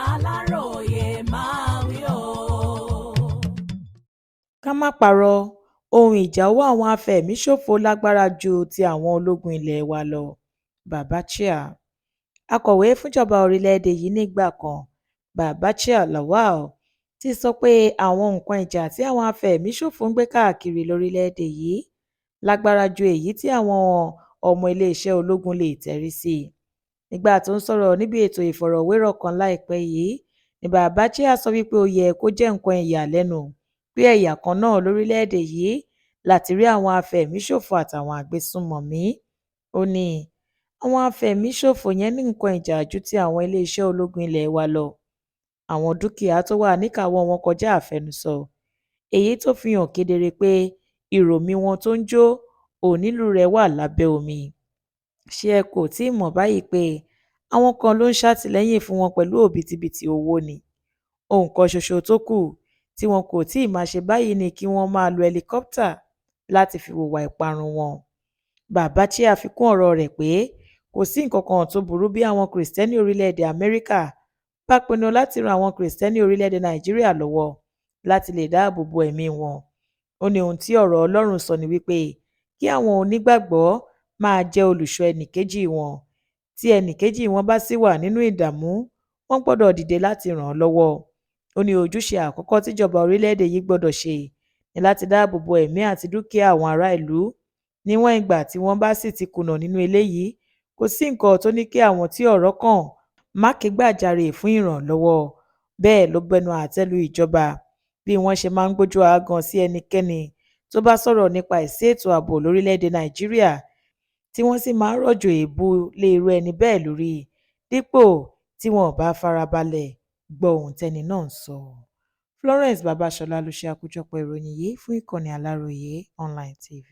Aláròyé máa wí o. ká má parọ́ ohun ìjà ọwọ́ àwọn afẹ̀míṣòfò lágbára ju ti àwọn ológun ilé wa lọ. Babachir, akọ̀wé fúnjọba orílẹ̀-èdè yìí nígbà kan, Babachir Lawal, ti sọ pé àwọn nǹkan ìjà tí àwọn afẹ̀míṣòfò ń gbé káàkiri lórílẹ̀-èdè yìí lágbára ju èyí tí àwọn ọmọ iléeṣẹ́ ológun lè tẹ̀rí sí. Nígbà tó ń sọ̀rọ̀ níbi ètò ìfọ̀rọ̀wérọ̀ kan láìpẹ́ yìí ni Babachir sọ wípé ó yẹ kó jẹ́ nǹkan ìyàlẹ́nu pé ẹ̀yà kan náà lórílẹ̀-èdè yìí láti rí àwọn afẹ̀míṣòfò àtàwọn agbésùnmọ̀mí. Ó ní àwọn afẹ̀míṣòfò yẹn ní nǹkan ìjà ju ti àwọn iléeṣẹ́ ológun ilé wa lọ. Àwọn dúkìá tó wà níkàáwọ́ wọn kọjá àfẹnusọ, èyí tó fi hàn kedere pé ìròmí wọn tó ń jó onílù rẹ̀ wà lábẹ́ omi. Ṣé ẹ kò tí ì mọ̀ báyìí pé àwọn kan ló ń ṣàtìlẹ́yìn fún wọn pẹ̀lú òbítíbitì owó ni? Ohun kan ṣoṣo tó kù tí wọn kò tí ì máa ṣe báyìí ni kí wọ́n máa lo hẹlikọ́pítà láti fi hùwà ìparun wọn. Babachir fi kún ọ̀rọ̀ rẹ̀ pé kò sí nǹkan kan tó burú bí àwọn Kìrìsìtẹ́nì orílẹ̀-èdè Amẹ́ríkà bá pinnu láti ran àwọn Kìrìsìtẹ́nì orílẹ̀-èdè Nàìjíríà lọ́wọ́ láti lè dáàbò bo ẹ̀mí wọn. Ó ní ohun tí ọ̀rọ̀ Ọlọ́run sọ ni wípé kí àwọn onígbàgbọ́ máa jẹ́ olùṣọ́ ẹnìkejì wọn. Tí ẹnìkejì wọn bá sì wà nínú ìdààmú, wọ́n gbọ́dọ̀ dìde láti ràn án lọ́wọ́. Ó ní ojúṣe àkọ́kọ́ tíjọba orílẹ̀-èdè yìí gbọ́dọ̀ ṣe ni láti dáàbò bo ẹ̀mí àti dúkìá àwọn ará ìlú. Níwọ̀n ìgbà tí wọ́n bá sì ti kùnà nínú eléyìí, kò sí nǹkan tó ní kí àwọn tí ọ̀rọ̀ kàn má ké gbàjarè fún ìrànlọ́wọ́. Bẹ́ẹ̀ ló gbẹnu àtẹ́ lu ìjọba bí wọ́n ṣe máa ń gbójú àágan sí ẹnikẹ́ni tó bá sọ̀rọ̀ nípa àìsí ètò ààbò lórílẹ̀-èdè Nàìjíríà, tí wọ́n sì máa ń rọ̀jò èébú lé irú ẹni bẹ́ẹ̀ lórí dípò tí wọn ò bá farabalẹ̀ gbọ́ ohun tẹ́ni náà ń sọ. Florence Babasola ló ṣe àkójọpọ̀ ìròyìn yìí fún ìkànnì Aláròyé Online TV.